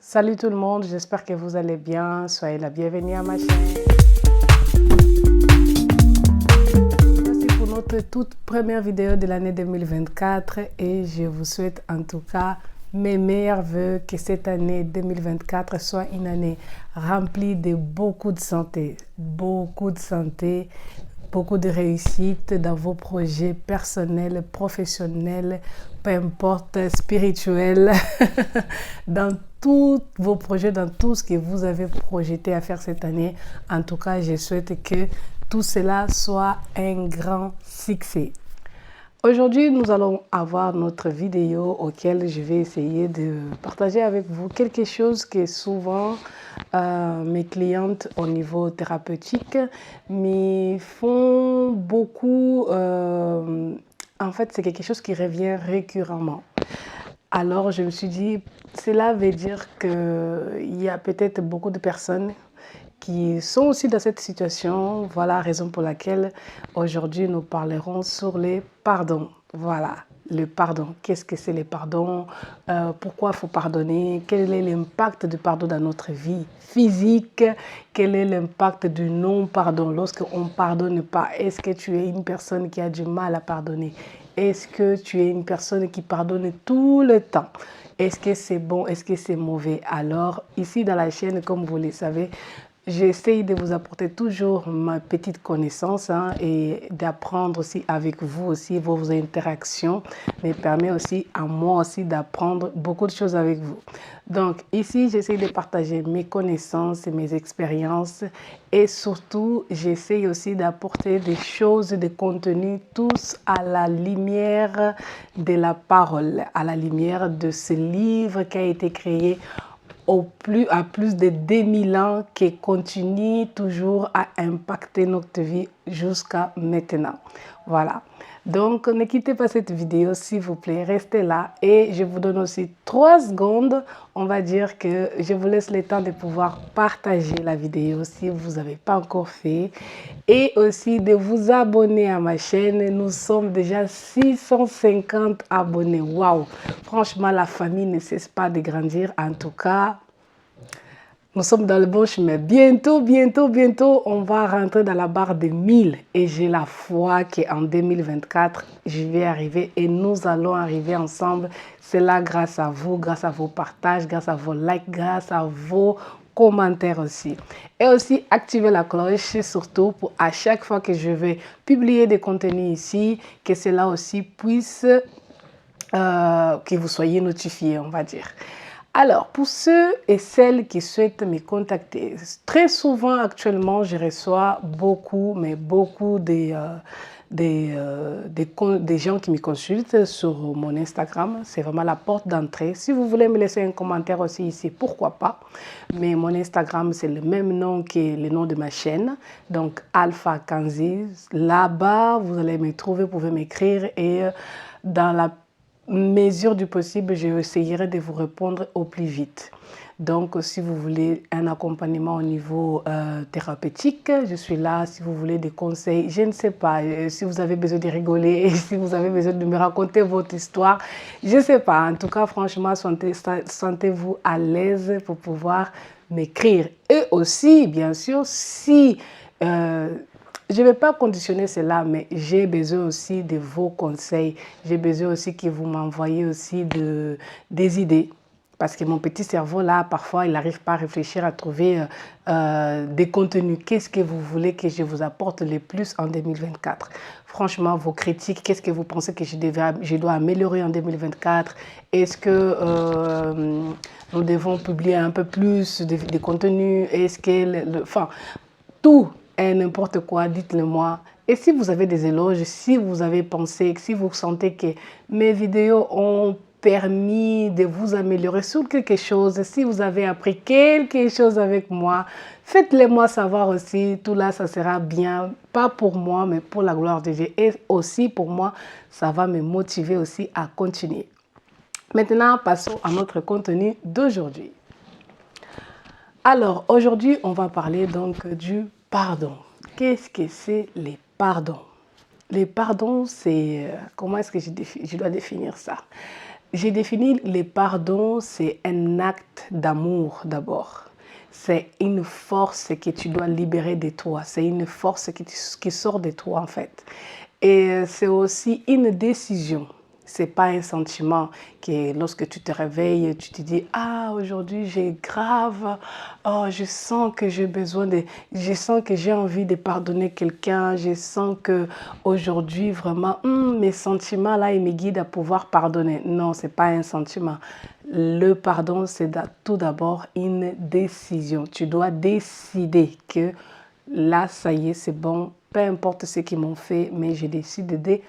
Salut tout le monde, j'espère que vous allez bien. Soyez la bienvenue à ma chaîne. Voici pour notre toute première vidéo de l'année 2024 et je vous souhaite en tout cas mes meilleurs vœux, que cette année 2024 soit une année remplie de beaucoup de santé, beaucoup de réussite dans vos projets personnels, professionnels, peu importe, spirituels, dans tous vos projets, dans tout ce que vous avez projeté à faire cette année. En tout cas, je souhaite que tout cela soit un grand succès. Aujourd'hui, nous allons avoir notre vidéo auquel je vais essayer de partager avec vous quelque chose que souvent mes clientes au niveau thérapeutique me font beaucoup. En fait, c'est quelque chose qui revient récurremment. Alors, je me suis dit, cela veut dire qu'il y a peut-être beaucoup de personnes qui sont aussi dans cette situation. Voilà la raison pour laquelle aujourd'hui nous parlerons sur les pardons. Voilà, le pardon. Qu'est-ce que c'est le pardon? Pourquoi il faut pardonner? Quel est l'impact du pardon dans notre vie physique? Quel est l'impact du non-pardon lorsqu'on ne pardonne pas? Est-ce que tu es une personne qui a du mal à pardonner? Est-ce que tu es une personne qui pardonne tout le temps? Est-ce que c'est bon? Est-ce que c'est mauvais? Alors, ici dans la chaîne, comme vous le savez, j'essaye de vous apporter toujours ma petite connaissance et d'apprendre aussi avec vous aussi vos interactions, mais permet aussi à moi aussi d'apprendre beaucoup de choses avec vous. Donc ici, j'essaie de partager mes connaissances et mes expériences et surtout, j'essaie aussi d'apporter des choses, des contenus tous à la lumière de la parole, à la lumière de ce livre qui a été créé à plus de 2000 ans, qui continue toujours à impacter notre vie jusqu'à maintenant. Voilà. Donc, ne quittez pas cette vidéo, s'il vous plaît, restez là. Et je vous donne aussi 3 secondes. On va dire que je vous laisse le temps de pouvoir partager la vidéo si vous n'avez pas encore fait. Et aussi de vous abonner à ma chaîne. Nous sommes déjà 650 abonnés. Waouh! Franchement, la famille ne cesse pas de grandir. En tout cas, nous sommes dans le bon chemin. Bientôt, on va rentrer dans la barre de 1000. Et j'ai la foi qu'en 2024, je vais arriver et nous allons arriver ensemble. C'est là grâce à vous, grâce à vos partages, grâce à vos likes, grâce à vos commentaires aussi. Et aussi, activez la cloche, surtout pour à chaque fois que je vais publier des contenus ici, que cela aussi puisse, que vous soyez notifiés, on va dire. Alors, pour ceux et celles qui souhaitent me contacter, très souvent actuellement, je reçois beaucoup des gens qui me consultent sur mon Instagram. C'est vraiment la porte d'entrée. Si vous voulez me laisser un commentaire aussi ici, pourquoi pas. Mais mon Instagram, c'est le même nom que le nom de ma chaîne. Donc, Alpha Kanzi. Là-bas, vous allez me trouver, vous pouvez m'écrire et dans la mesure du possible, j'essayerai de vous répondre au plus vite. Donc, si vous voulez un accompagnement au niveau thérapeutique, je suis là. Si vous voulez des conseils, je ne sais pas, si vous avez besoin de rigoler, si vous avez besoin de me raconter votre histoire, je ne sais pas. En tout cas, franchement, sentez-vous à l'aise pour pouvoir m'écrire. Et aussi, bien sûr, si... je ne vais pas conditionner cela, mais j'ai besoin aussi de vos conseils. J'ai besoin aussi que vous m'envoyiez aussi des idées. Parce que mon petit cerveau, là, parfois, il n'arrive pas à réfléchir, à trouver des contenus. Qu'est-ce que vous voulez que je vous apporte le plus en 2024? Franchement, vos critiques, qu'est-ce que vous pensez que je dois améliorer en 2024? Est-ce que nous devons publier un peu plus de contenus? Est-ce que... Enfin, tout et n'importe quoi, dites-le moi. Et si vous avez des éloges, si vous avez pensé, si vous sentez que mes vidéos ont permis de vous améliorer sur quelque chose, si vous avez appris quelque chose avec moi, faites-le moi savoir aussi. Tout là, ça sera bien, pas pour moi, mais pour la gloire de Dieu. Et aussi pour moi, ça va me motiver aussi à continuer. Maintenant, passons à notre contenu d'aujourd'hui. Alors, aujourd'hui, on va parler donc du pardon. Qu'est-ce que c'est les pardons? Les pardons, c'est... comment est-ce que je dois définir ça? J'ai défini les pardons, c'est un acte d'amour d'abord. C'est une force que tu dois libérer de toi. C'est une force qui sort de toi en fait. Et c'est aussi une décision. C'est pas un sentiment que lorsque tu te réveilles, tu te dis ah aujourd'hui j'ai grave, oh je sens que j'ai besoin de, je sens que j'ai envie de pardonner quelqu'un, je sens que aujourd'hui vraiment mes sentiments là ils me guident à pouvoir pardonner. Non, c'est pas un sentiment. Le pardon c'est tout d'abord une décision. Tu dois décider que là ça y est c'est bon, peu importe ce qu'ils m'ont fait, mais je décide de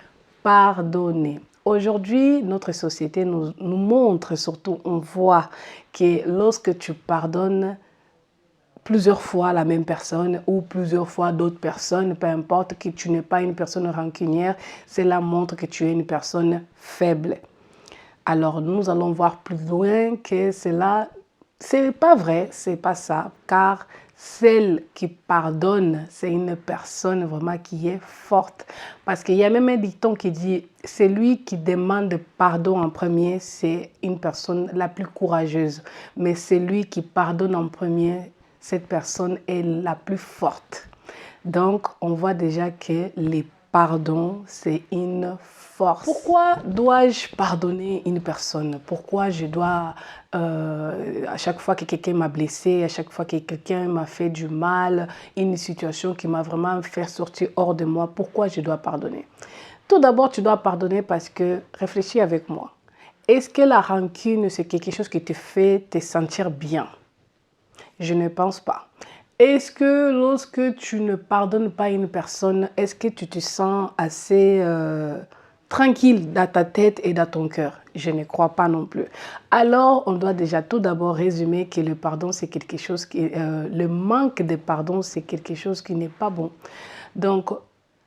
pardonner. Aujourd'hui, notre société nous montre, surtout on voit que lorsque tu pardonnes plusieurs fois la même personne ou plusieurs fois d'autres personnes, peu importe que tu n'es pas une personne rancunière, cela montre que tu es une personne faible. Alors nous allons voir plus loin que cela, c'est pas vrai, c'est pas ça, car celle qui pardonne, c'est une personne vraiment qui est forte. Parce qu'il y a même un dicton qui dit, celui qui demande pardon en premier, c'est une personne la plus courageuse. Mais celui qui pardonne en premier, cette personne est la plus forte. Donc, on voit déjà que les pardons, c'est une force. Pourquoi dois-je pardonner une personne? Pourquoi je dois, à chaque fois que quelqu'un m'a blessé, à chaque fois que quelqu'un m'a fait du mal, une situation qui m'a vraiment fait sortir hors de moi, pourquoi je dois pardonner? Tout d'abord, tu dois pardonner parce que, réfléchis avec moi, est-ce que la rancune, c'est quelque chose qui te fait te sentir bien? Je ne pense pas. Est-ce que lorsque tu ne pardonnes pas une personne, est-ce que tu te sens assez tranquille dans ta tête et dans ton cœur? Je ne crois pas non plus. Alors, on doit déjà tout d'abord résumer que le pardon, c'est quelque chose qui... le manque de pardon, c'est quelque chose qui n'est pas bon. Donc,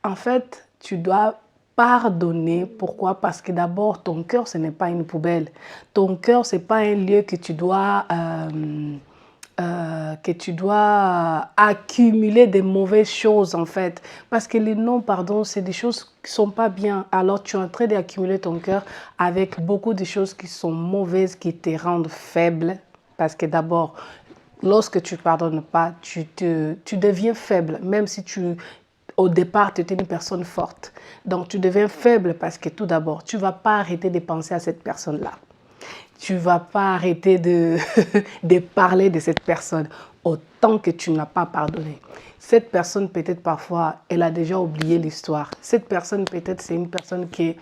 en fait, tu dois pardonner. Pourquoi? Parce que d'abord, ton cœur, ce n'est pas une poubelle. Ton cœur, ce n'est pas un lieu que tu dois... accumuler des mauvaises choses en fait. Parce que les non-pardons, c'est des choses qui ne sont pas bien. Alors tu es en train d'accumuler ton cœur avec beaucoup de choses qui sont mauvaises, qui te rendent faible. Parce que d'abord, lorsque tu ne pardonnes pas, tu deviens faible. Même si au départ, tu étais une personne forte. Donc tu deviens faible parce que tout d'abord, tu ne vas pas arrêter de penser à cette personne-là. Tu ne vas pas arrêter de parler de cette personne autant que tu n'as pas pardonné. Cette personne, peut-être parfois, elle a déjà oublié l'histoire. Cette personne, peut-être, c'est une personne qui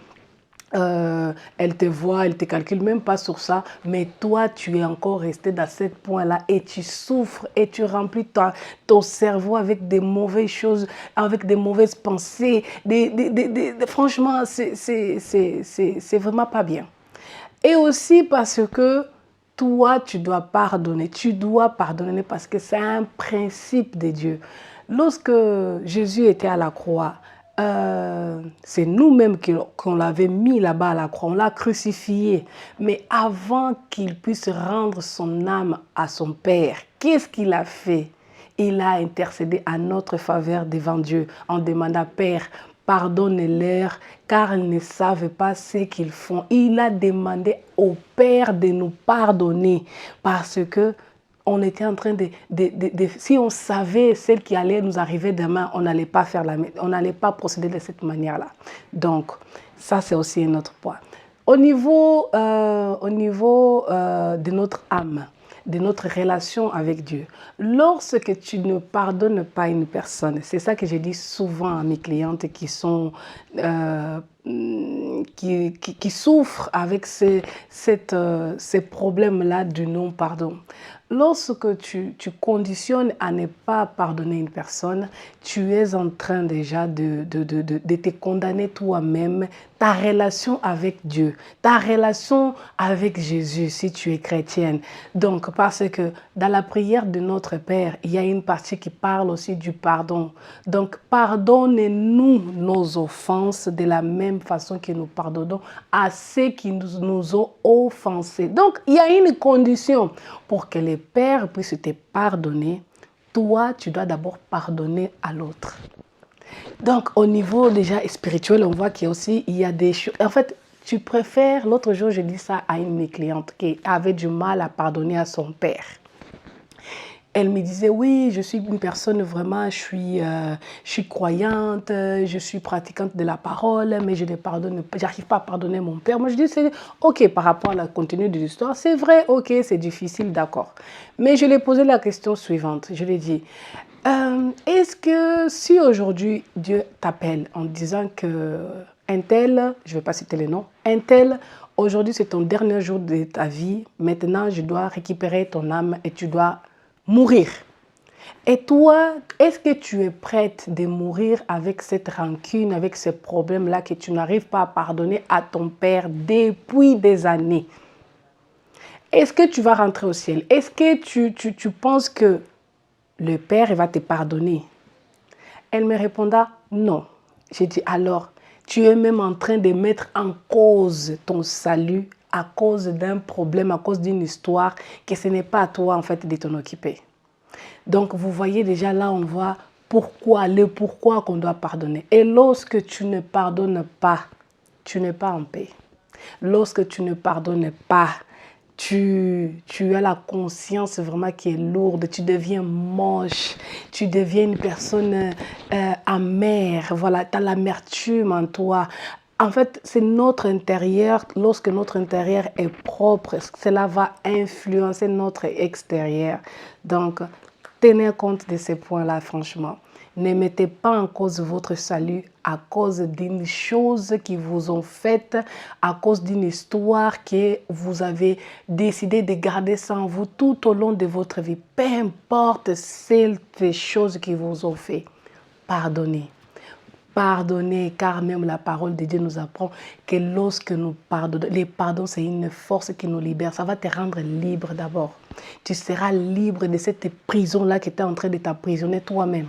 elle te voit, elle ne te calcule même pas sur ça, mais toi, tu es encore resté dans ce point-là et tu souffres et tu remplis ton cerveau avec des mauvaises choses, avec des mauvaises pensées. Franchement, c'est vraiment pas bien. Et aussi parce que toi, tu dois pardonner. Tu dois pardonner parce que c'est un principe de Dieu. Lorsque Jésus était à la croix, c'est nous-mêmes qu'on l'avait mis là-bas à la croix. On l'a crucifié. Mais avant qu'il puisse rendre son âme à son Père, qu'est-ce qu'il a fait? Il a intercédé à notre faveur devant Dieu en demandant, Père, pardonne-leur car ils ne savent pas ce qu'ils font. Il a demandé au Père de nous pardonner parce que on était en train si on savait celle qui allait nous arriver demain, on n'allait pas procéder de cette manière-là. Donc, ça c'est aussi un autre point. Au niveau de notre âme, de notre relation avec Dieu. Lorsque tu ne pardonnes pas une personne, c'est ça que je dis souvent à mes clientes qui sont qui souffrent avec ces problèmes-là du non-pardon. Lorsque tu conditionnes à ne pas pardonner une personne, tu es en train déjà de te condamner toi-même, ta relation avec Dieu, ta relation avec Jésus si tu es chrétienne. Donc, parce que dans la prière de notre Père, il y a une partie qui parle aussi du pardon. Donc, pardonnez-nous nos offenses de la même façon que nous pardonnons à ceux qui nous ont offensés. Donc, il y a une condition pour que le Père puisse te pardonner. Toi, tu dois d'abord pardonner à l'autre. Donc, au niveau déjà spirituel, on voit qu'il y a aussi des choses. En fait, Tu préfères, l'autre jour, je dis ça à une de mes clientes qui avait du mal à pardonner à son père. Elle me disait, oui, je suis une personne vraiment, je suis croyante, je suis pratiquante de la parole, mais je ne pardonne pas, j'arrive pas à pardonner mon père. Moi, je dis, c'est ok par rapport à la contenu de l'histoire, c'est vrai, ok, c'est difficile, d'accord. Mais je lui ai posé la question suivante, je lui ai dit, est-ce que si aujourd'hui Dieu t'appelle en disant que un tel, je ne vais pas citer les noms, un tel, aujourd'hui c'est ton dernier jour de ta vie, maintenant je dois récupérer ton âme et tu dois mourir. Et toi, est-ce que tu es prête de mourir avec cette rancune, avec ce problème-là que tu n'arrives pas à pardonner à ton père depuis des années? Est-ce que tu vas rentrer au ciel? Est-ce que tu penses que le père va te pardonner? Elle me répondit non. J'ai dit alors, tu es même en train de mettre en cause ton salut à cause d'un problème, à cause d'une histoire que ce n'est pas à toi en fait de t'en occuper. Donc vous voyez déjà là, on voit le pourquoi qu'on doit pardonner. Et lorsque tu ne pardonnes pas, tu n'es pas en paix. Lorsque tu ne pardonnes pas, tu as la conscience vraiment qui est lourde, tu deviens moche, tu deviens une personne amère, voilà, tu as l'amertume en toi. En fait, c'est notre intérieur, lorsque notre intérieur est propre, cela va influencer notre extérieur. Donc, tenez compte de ces points-là, franchement. Ne mettez pas en cause votre salut à cause d'une chose qui vous ont faite, à cause d'une histoire que vous avez décidé de garder sans vous tout au long de votre vie. Peu importe ces choses qui vous ont fait. Pardonnez. Pardonnez, car même la parole de Dieu nous apprend que lorsque nous pardonnons, les pardons, c'est une force qui nous libère. Ça va te rendre libre d'abord. Tu seras libre de cette prison-là qui était en train de t'emprisonner toi-même.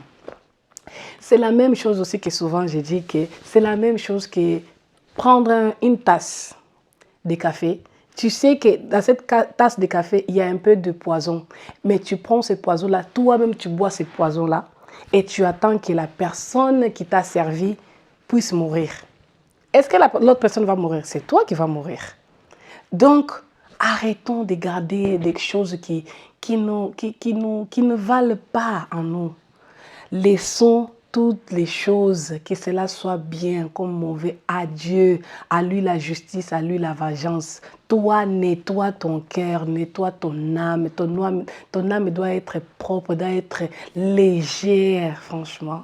C'est la même chose aussi que souvent je dis que c'est la même chose que prendre une tasse de café. Tu sais que dans cette tasse de café, il y a un peu de poison. Mais tu prends ce poison-là, toi-même tu bois ce poison-là et tu attends que la personne qui t'a servi puisse mourir. Est-ce que l'autre personne va mourir? C'est toi qui vas mourir. Donc, arrêtons de garder des choses qui ne valent pas en nous. Laissons toutes les choses, que cela soit bien comme mauvais, à Dieu, à lui la justice, à lui la vengeance. Toi, nettoie ton cœur, nettoie ton âme. Ton âme doit être propre, doit être légère, franchement.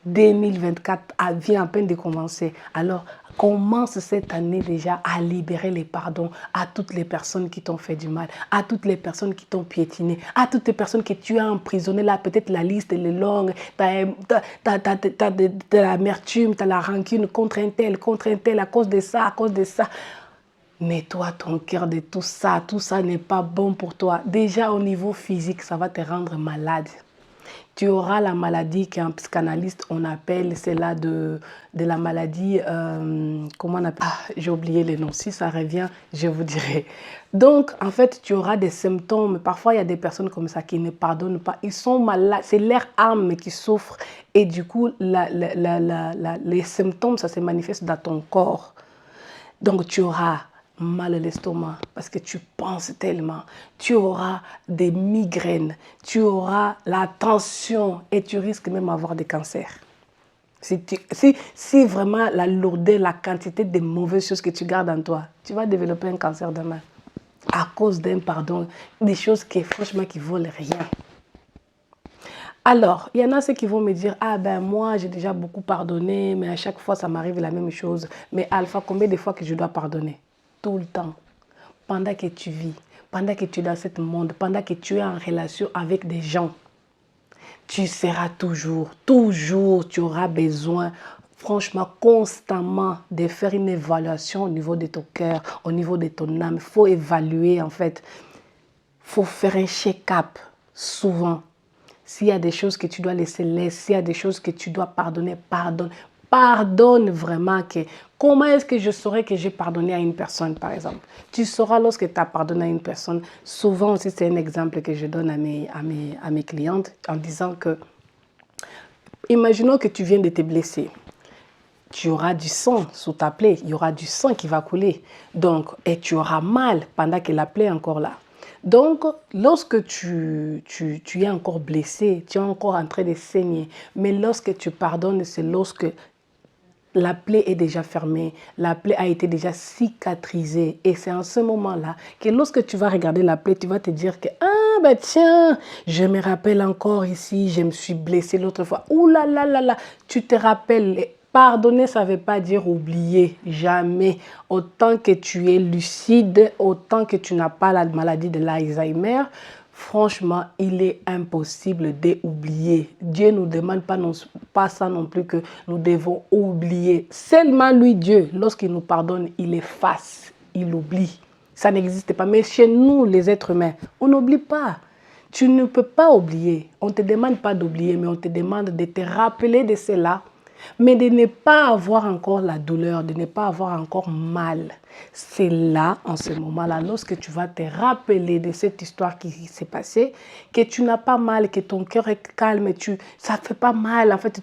2024 vient à peine de commencer. Alors, commence cette année déjà à libérer les pardons à toutes les personnes qui t'ont fait du mal, à toutes les personnes qui t'ont piétiné, à toutes les personnes que tu as emprisonnées. Là, peut-être la liste est longue, tu as de l'amertume, tu as la rancune contre un tel, à cause de ça, à cause de ça. Nettoie ton cœur de tout ça n'est pas bon pour toi. Déjà au niveau physique, ça va te rendre malade. Tu auras la maladie qu'un psychanalyste, on appelle, c'est là de la maladie, comment on appelle? J'ai oublié les noms, si ça revient, je vous dirai. Donc, en fait, tu auras des symptômes. Parfois, il y a des personnes comme ça qui ne pardonnent pas. Ils sont malades, c'est leur âme qui souffre. Et du coup, les symptômes, ça se manifeste dans ton corps. Donc, tu auras mal à l'estomac parce que tu penses tellement. Tu auras des migraines, tu auras la tension et tu risques même d'avoir des cancers. Si vraiment la lourdeur, la quantité de mauvaises choses que tu gardes en toi, tu vas développer un cancer demain à cause d'un pardon, des choses qui franchement qui valent rien. Alors, il y en a ceux qui vont me dire, ah ben moi j'ai déjà beaucoup pardonné, mais à chaque fois ça m'arrive la même chose. Mais Alpha, combien de fois que je dois pardonner? Tout le temps. Pendant que tu vis, pendant que tu es dans ce monde, pendant que tu es en relation avec des gens, tu seras toujours, tu auras besoin, franchement, constamment de faire une évaluation au niveau de ton cœur, au niveau de ton âme. Il faut évaluer en fait. Il faut faire un check-up souvent. S'il y a des choses que tu dois laisser, s'il y a des choses que tu dois pardonner, pardonne. Pardonne vraiment. Comment est-ce que je saurais que j'ai pardonné à une personne, par exemple? Tu sauras lorsque tu as pardonné à une personne. Souvent aussi, c'est un exemple que je donne à mes clientes en disant que, imaginons que tu viens de te blesser. tu auras du sang sous ta plaie, il y aura du sang qui va couler. Donc, et tu auras mal pendant que la plaie est encore là. Donc, lorsque tu es encore blessé, tu es encore en train de saigner, mais lorsque tu pardonnes, c'est lorsque la plaie est déjà fermée, la plaie a été déjà cicatrisée. Et c'est en ce moment-là que lorsque tu vas regarder la plaie, tu vas te dire que, ah ben tiens, je me rappelle encore ici, je me suis blessé l'autre fois. Ouh là là là là, tu te rappelles. Pardonner, ça ne veut pas dire oublier, jamais. Autant que tu es lucide, autant que tu n'as pas la maladie de l'Alzheimer, franchement, il est impossible d'oublier. Dieu ne nous demande pas ça non plus que nous devons oublier. Seulement lui, Dieu, lorsqu'il nous pardonne, il efface, il oublie. Ça n'existe pas. Mais chez nous, les êtres humains, on n'oublie pas. Tu ne peux pas oublier. On ne te demande pas d'oublier, mais on te demande de te rappeler de cela. Mais de ne pas avoir encore la douleur, de ne pas avoir encore mal. C'est là, en ce moment-là, lorsque tu vas te rappeler de cette histoire qui s'est passée, que tu n'as pas mal, que ton cœur est calme, ça ne fait pas mal. En fait,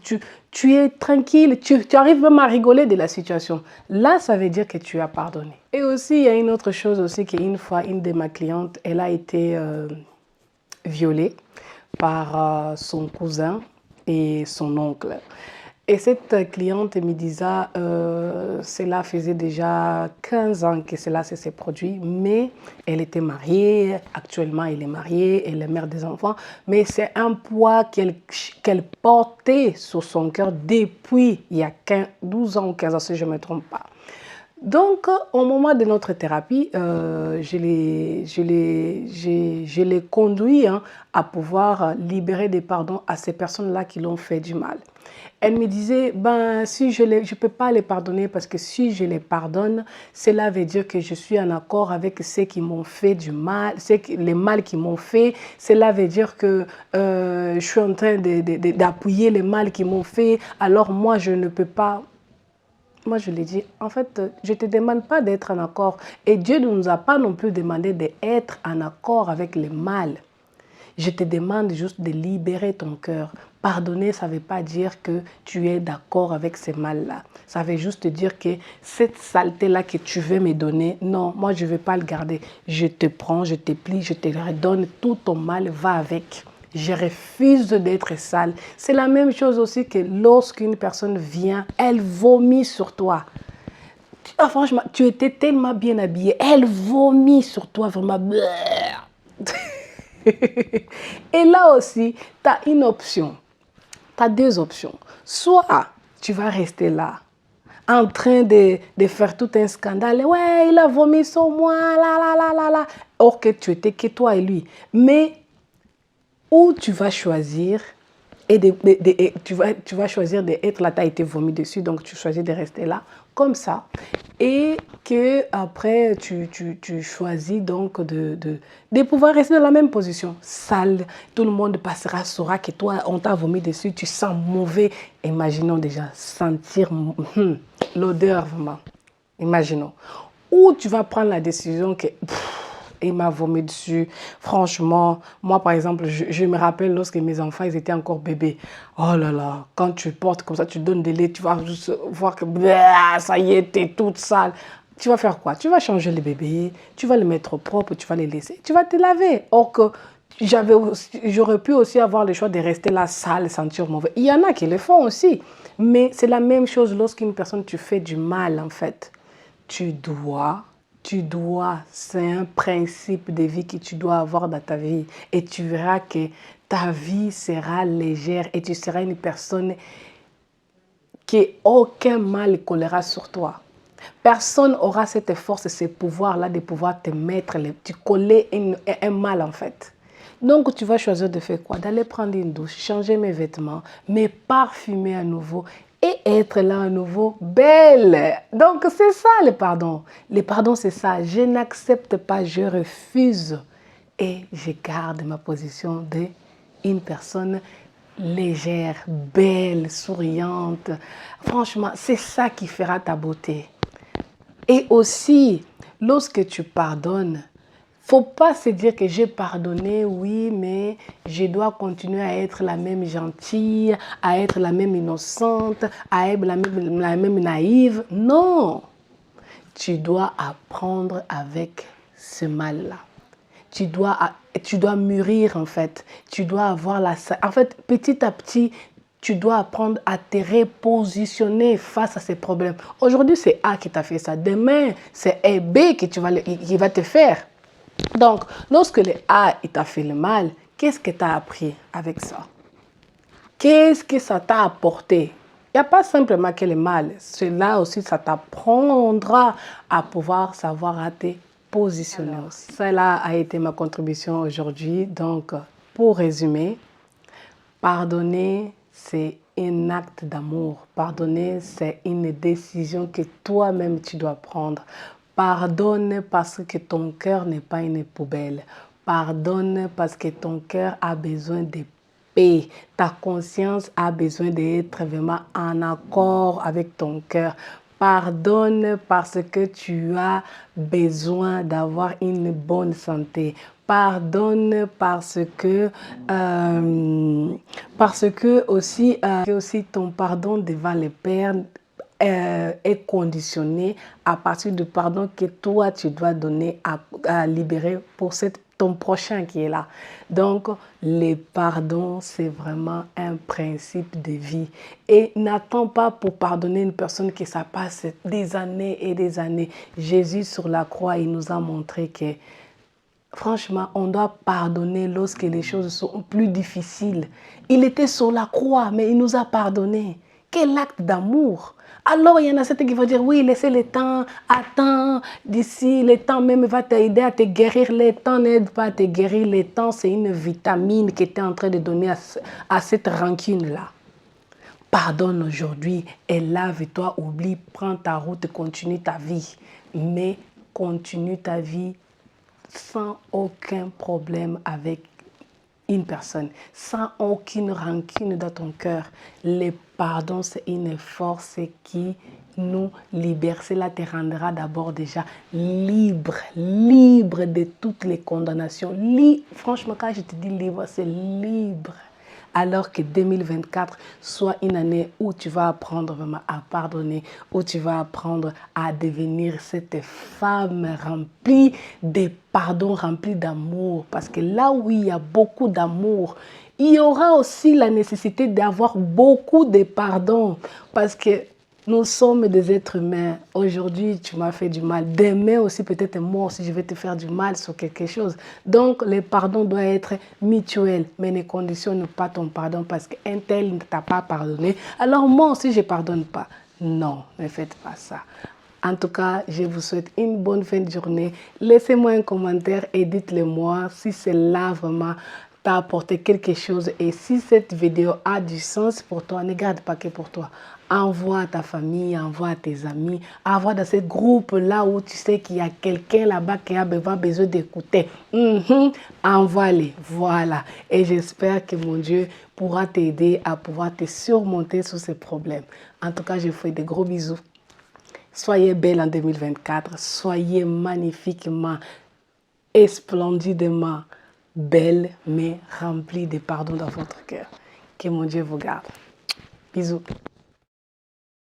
tu es tranquille, tu arrives même à rigoler de la situation. Là, ça veut dire que tu as pardonné. Et aussi, il y a une autre chose aussi, qu'une fois, une de mes clientes, elle a été violée par son cousin et son oncle. Et cette cliente me disait, cela faisait déjà 15 ans que cela s'est produit, mais elle était mariée, actuellement elle est mariée, elle est mère des enfants, mais c'est un poids qu'elle portait sur son cœur depuis il y a 12 ans ou 15 ans, si je ne me trompe pas. Donc, au moment de notre thérapie, je l'ai conduit à pouvoir libérer des pardons à ces personnes-là qui l'ont fait du mal. Elle me disait, ben, si je ne peux pas les pardonner parce que si je les pardonne, cela veut dire que je suis en accord avec ceux qui m'ont fait du mal, les mal qui m'ont fait. Cela veut dire que je suis en train d'appuyer les mal qui m'ont fait. Alors moi, je ne peux pas. Moi, je lui ai dit, en fait, je ne te demande pas d'être en accord. Et Dieu ne nous a pas non plus demandé d'être en accord avec le mal. Je te demande juste de libérer ton cœur. Pardonner, ça ne veut pas dire que tu es d'accord avec ce mal-là. Ça veut juste dire que cette saleté-là que tu veux me donner, non, moi, je ne veux pas le garder. Je te prends, je te plie, je te redonne. Tout ton mal va avec. Je refuse d'être sale. C'est la même chose aussi que lorsqu'une personne vient, elle vomit sur toi. Ah, franchement, tu étais tellement bien habillé. Elle vomit sur toi, vraiment. Et là aussi, tu as une option. Tu as deux options. Soit tu vas rester là, en train de faire tout un scandale. Ouais, il a vomi sur moi, là. Or que tu étais que toi et lui. Mais où tu vas choisir et tu vas choisir d'être là, tu as été vomi dessus, donc tu choisis de rester là, comme ça. Et que après tu choisis donc de pouvoir rester dans la même position. Sale, tout le monde saura que toi, on t'a vomi dessus, tu sens mauvais. Imaginons déjà sentir l'odeur vraiment. Imaginons. Ou tu vas prendre la décision que... il m'a vomi dessus. Franchement, moi par exemple, je me rappelle lorsque mes enfants ils étaient encore bébés. Oh là là, quand tu portes comme ça, tu donnes des laits, tu vas juste voir que ça y est, t'es toute sale. Tu vas faire quoi? Tu vas changer les bébés, tu vas les mettre propres, tu vas les laisser, tu vas te laver. Or que j'aurais pu aussi avoir le choix de rester là sale, sentir mauvais. Il y en a qui le font aussi. Mais c'est la même chose lorsqu'une personne, tu fais du mal en fait. Tu dois, c'est un principe de vie que tu dois avoir dans ta vie. Et tu verras que ta vie sera légère et tu seras une personne qui aucun mal collera sur toi. Personne n'aura cette force, ce pouvoir-là de pouvoir te mettre, tu coller un mal en fait. Donc tu vas choisir de faire quoi? D'aller prendre une douche, changer mes vêtements, me parfumer à nouveau et être là à nouveau belle. Donc c'est ça le pardon. Le pardon c'est ça. Je n'accepte pas, je refuse et je garde ma position d'une personne légère, belle, souriante. Franchement, c'est ça qui fera ta beauté. Et aussi, lorsque tu pardonnes, Faut pas se dire que j'ai pardonné, oui, mais je dois continuer à être la même gentille, à être la même innocente, à être la même naïve. Non, tu dois apprendre avec ce mal-là. Tu dois mûrir en fait. Tu dois avoir En fait, petit à petit, tu dois apprendre à te repositionner face à ces problèmes. Aujourd'hui, c'est A qui t'a fait ça. Demain, c'est B qui va te faire. Donc, lorsque le A il t'a fait le mal, qu'est-ce que tu as appris avec ça? Qu'est-ce que ça t'a apporté? Il n'y a pas simplement que le mal. Cela aussi, ça t'apprendra à pouvoir savoir à te positionner aussi. Cela a été ma contribution aujourd'hui. Donc, pour résumer, pardonner, c'est un acte d'amour. Pardonner, c'est une décision que toi-même tu dois prendre. Pardonne parce que ton cœur n'est pas une poubelle. Pardonne parce que ton cœur a besoin de paix. Ta conscience a besoin d'être vraiment en accord avec ton cœur. Pardonne parce que tu as besoin d'avoir une bonne santé. Pardonne parce que aussi ton pardon devant le Père est conditionné à partir du pardon que toi tu dois donner à libérer pour ton prochain qui est là. Donc, le pardon, c'est vraiment un principe de vie. Et n'attends pas pour pardonner une personne que ça passe des années et des années. Jésus sur la croix, il nous a montré que franchement, on doit pardonner lorsque les choses sont plus difficiles. Il était sur la croix, mais il nous a pardonné. Quel acte d'amour! Alors, il y en a certains qui vont dire, oui, laissez le temps, attends, d'ici, le temps même va t'aider à te guérir. Le temps n'aide pas à te guérir. Le temps, c'est une vitamine que tu es en train de donner à cette rancune-là. Pardonne aujourd'hui et lave-toi, oublie, prends ta route, continue ta vie. Mais continue ta vie sans aucun problème avec une personne, sans aucune rancune dans ton cœur. Le pardon, c'est une force qui nous libère. Cela te rendra d'abord déjà libre de toutes les condamnations. Franchement, quand je te dis libre, c'est libre. Alors que 2024 soit une année où tu vas apprendre vraiment à pardonner, où tu vas apprendre à devenir cette femme remplie de pardon, remplie d'amour. Parce que là où il y a beaucoup d'amour, il y aura aussi la nécessité d'avoir beaucoup de pardon. Parce que nous sommes des êtres humains. Aujourd'hui, tu m'as fait du mal. Demain aussi, peut-être moi aussi, je vais te faire du mal sur quelque chose. Donc, le pardon doit être mutuel. Mais ne conditionne pas ton pardon parce qu'un tel ne t'a pas pardonné. Alors moi aussi, je ne pardonne pas. Non, ne faites pas ça. En tout cas, je vous souhaite une bonne fin de journée. Laissez-moi un commentaire et dites-le moi si c'est là vraiment t'a apporté quelque chose. Et si cette vidéo a du sens pour toi, ne garde pas que pour toi. Envoie à ta famille, envoie à tes amis, envoie dans ce groupe-là où tu sais qu'il y a quelqu'un là-bas qui a besoin d'écouter. Envoie-les, voilà. Et j'espère que mon Dieu pourra t'aider à pouvoir te surmonter sur ces problèmes. En tout cas, je vous fais de gros bisous. Soyez belle en 2024, soyez magnifiquement et splendidement belle, mais remplie de pardon dans votre cœur. Que mon Dieu vous garde. Bisous.